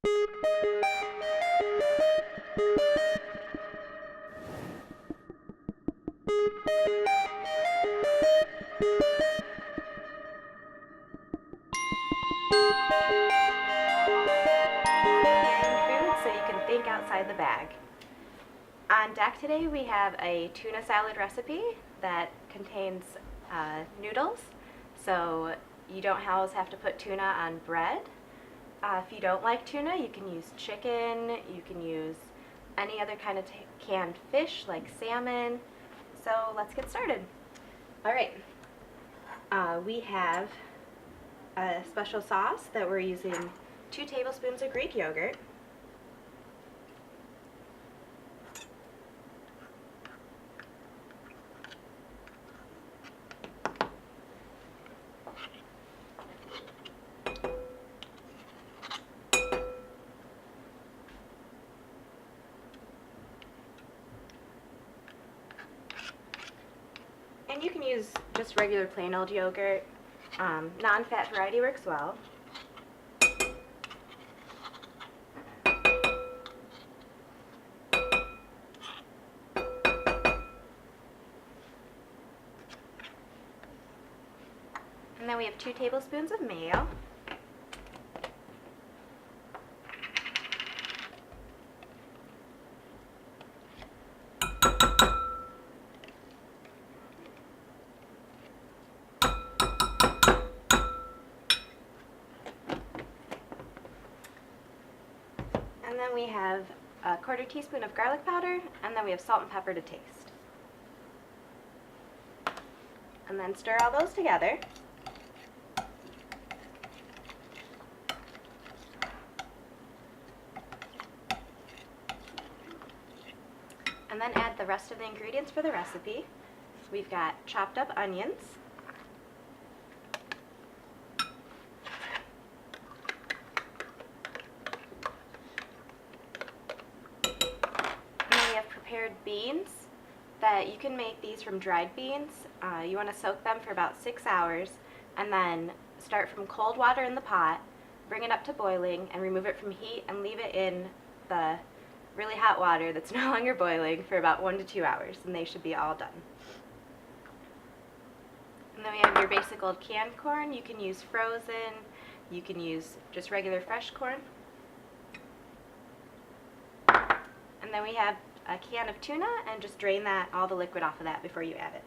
Food so you can think outside the bag. On deck today we have a tuna salad recipe that contains noodles, so you don't always have to put tuna on bread. If you don't like tuna, you can use chicken, you can use any other kind of canned fish like salmon. So let's get started. Alright, we have a special sauce that we're using 2 tablespoons of Greek yogurt, and you can use just regular plain old yogurt. Non-fat variety works well. And then we have 2 tablespoons of mayo. And then we have a 1/4 teaspoon of garlic powder, and then we have salt and pepper to taste. And then stir all those together. And then add the rest of the ingredients for the recipe. We've got chopped up onions, and then we have prepared beans that you can make these from dried beans. You want to soak them for about 6 hours and then start from cold water in the pot, bring it up to boiling and remove it from heat and leave it in the really hot water that's no longer boiling for about 1 to 2 hours, and they should be all done. And then we have your basic old canned corn. You can use frozen, you can use just regular fresh corn. And then we have a can of tuna, and just drain all the liquid off of that before you add it.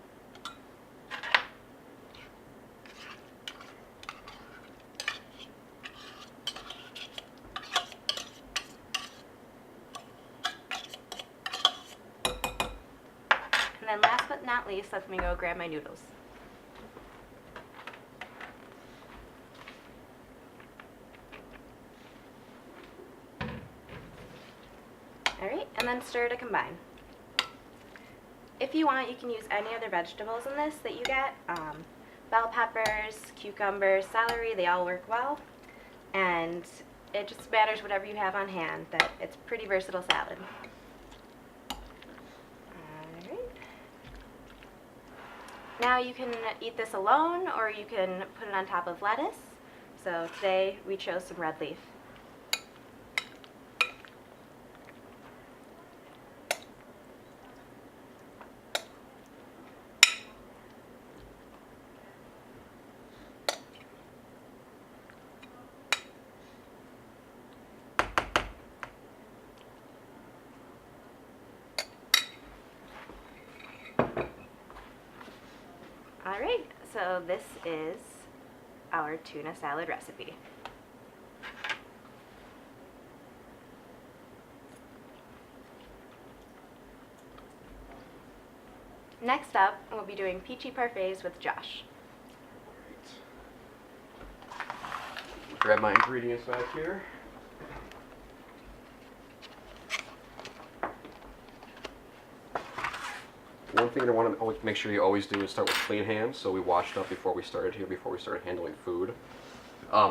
And then last but not least, let me go grab my noodles. Alright, and then stir to combine. If you want, you can use any other vegetables in this that you get. Bell peppers, cucumbers, celery, they all work well. And it just matters whatever you have on hand. That it's a pretty versatile salad. Now you can eat this alone, or you can put it on top of lettuce. So today we chose some red leaf. Alright, so this is our tuna salad recipe. Next up, we'll be doing peachy parfaits with Josh. Grab my ingredients back here. One thing I want to make sure you always do is start with clean hands. So we washed up before we started handling food.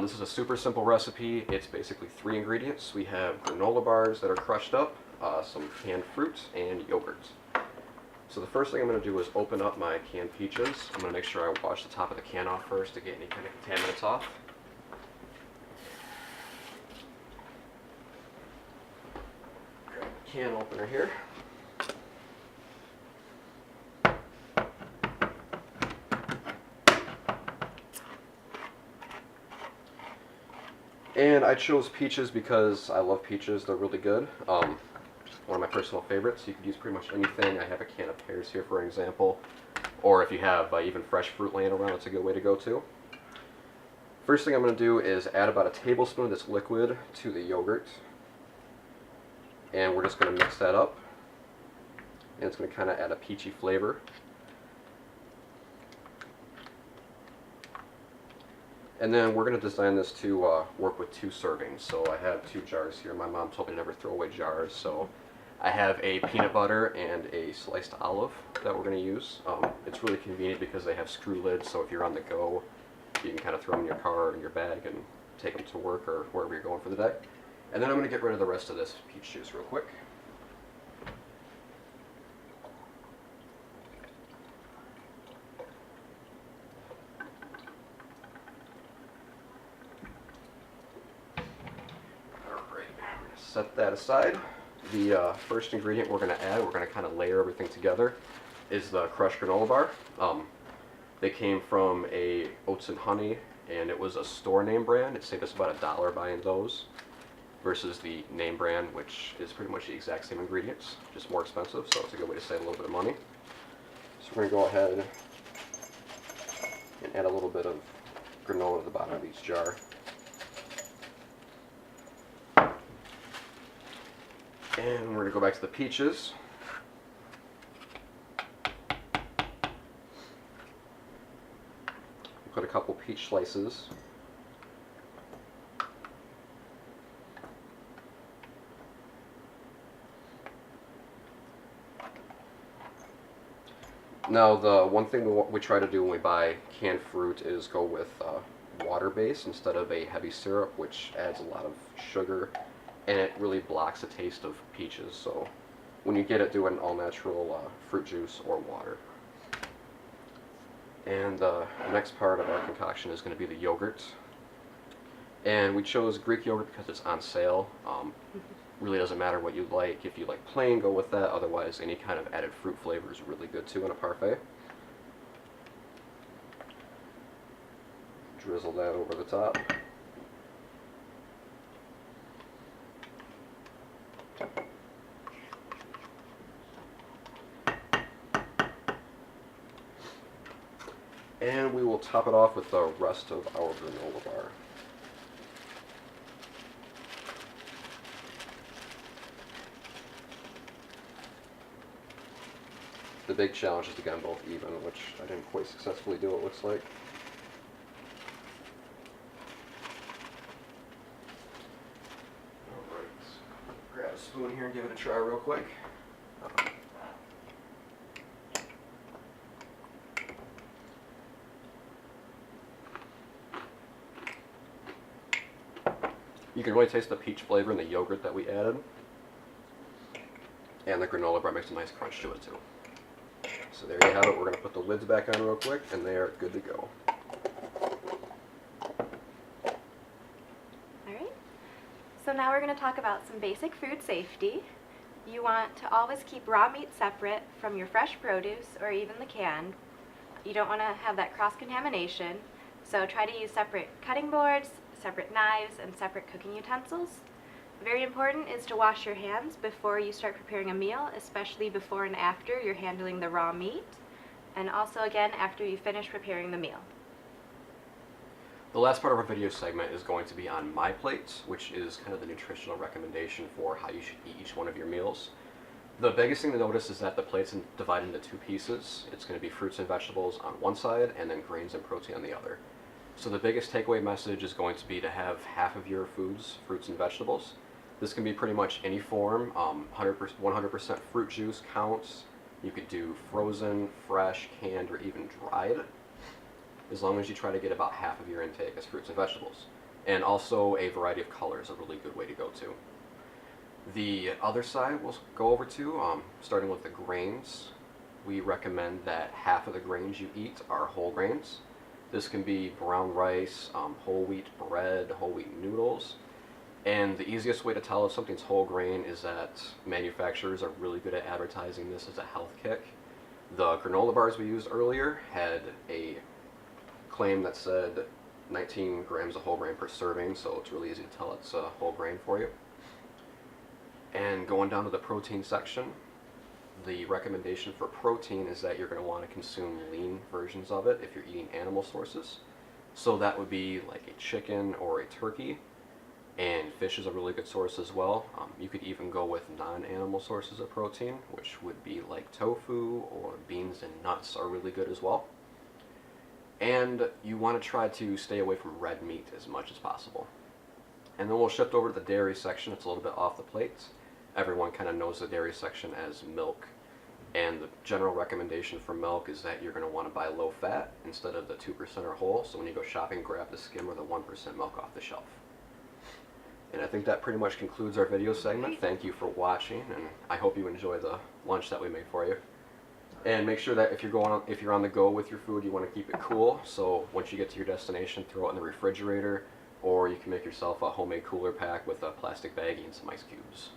This is a super simple recipe. It's basically 3 ingredients. We have granola bars that are crushed up, some canned fruit, and yogurt. So the first thing I'm going to do is open up my canned peaches. I'm going to make sure I wash the top of the can off first to get any kind of contaminants off. can opener here. And I chose peaches because I love peaches. They're really good. One of my personal favorites. You could use pretty much anything. I have a can of pears here, for example. Or if you have even fresh fruit laying around, it's a good way to go to. First thing I'm going to do is add about a tablespoon of this liquid to the yogurt. And we're just going to mix that up. And it's going to kind of add a peachy flavor. And then we're going to design this to work with 2 servings. So I have 2 jars here. My mom told me to never throw away jars. So I have a peanut butter and a sliced olive that we're going to use. It's really convenient because they have screw lids, so if you're on the go, you can kind of throw them in your car or in your bag and take them to work or wherever you're going for the day. And then I'm going to get rid of the rest of this peach juice real quick. Set that aside. The first ingredient we're going to add, we're going to kind of layer everything together, is the crushed granola bar. They came from a Oats and Honey, and it was a store name brand. It saved us about $1 buying those, versus the name brand, which is pretty much the exact same ingredients, just more expensive, so it's a good way to save a little bit of money. So we're going to go ahead and add a little bit of granola to the bottom of each jar. And we're going to go back to the peaches. Put a couple peach slices. Now, the one thing we try to do when we buy canned fruit is go with water base instead of a heavy syrup, which adds a lot of sugar, and it really blocks the taste of peaches. So when you get it, do an all-natural fruit juice or water. And the next part of our concoction is going to be the yogurt. And we chose Greek yogurt because it's on sale. Really doesn't matter what you like. If you like plain, go with that. Otherwise, any kind of added fruit flavor is really good too in a parfait. Drizzle that over the top. And we will top it off with the rest of our granola bar. The big challenge is to get them both even, which I didn't quite successfully do, it looks like. Alright, grab a spoon here and give it a try real quick. You can really taste the peach flavor in the yogurt that we added. And the granola bar makes a nice crunch to it too. So there you have it. We're going to put the lids back on real quick, and they are good to go. Alright, so now we're going to talk about some basic food safety. You want to always keep raw meat separate from your fresh produce or even the canned. You don't want to have that cross-contamination, so try to use separate cutting boards, separate knives, and separate cooking utensils. Very important is to wash your hands before you start preparing a meal, especially before and after you're handling the raw meat, and also again after you finish preparing the meal. The last part of our video segment is going to be on My Plate, which is kind of the nutritional recommendation for how you should eat each one of your meals. The biggest thing to notice is that the plate's divided into 2 pieces. It's going to be fruits and vegetables on one side, and then grains and protein on the other. So the biggest takeaway message is going to be to have half of your foods, fruits and vegetables. This can be pretty much any form. 100% fruit juice counts. You could do frozen, fresh, canned, or even dried, as long as you try to get about half of your intake as fruits and vegetables. And also a variety of colors is a really good way to go to. The other side we'll go over to, starting with the grains. We recommend that half of the grains you eat are whole grains. This can be brown rice, whole wheat bread, whole wheat noodles. And the easiest way to tell if something's whole grain is that manufacturers are really good at advertising this as a health kick. The granola bars we used earlier had a claim that said 19 grams of whole grain per serving, so it's really easy to tell it's whole grain for you. And going down to the protein section, the recommendation for protein is that you're going to want to consume lean versions of it if you're eating animal sources. So that would be like a chicken or a turkey, and fish is a really good source as well. You could even go with non-animal sources of protein, which would be like tofu, or beans and nuts are really good as well. And you want to try to stay away from red meat as much as possible. And then we'll shift over to the dairy section. It's a little bit off the plate. Everyone kind of knows the dairy section as milk. And the general recommendation for milk is that you're going to want to buy low fat instead of the 2% or whole. So when you go shopping, grab the skim or the 1% milk off the shelf. And I think that pretty much concludes our video segment. Thank you for watching, and I hope you enjoy the lunch that we made for you. And make sure that if you're on the go with your food, you want to keep it cool. So once you get to your destination, throw it in the refrigerator, or you can make yourself a homemade cooler pack with a plastic baggie and some ice cubes.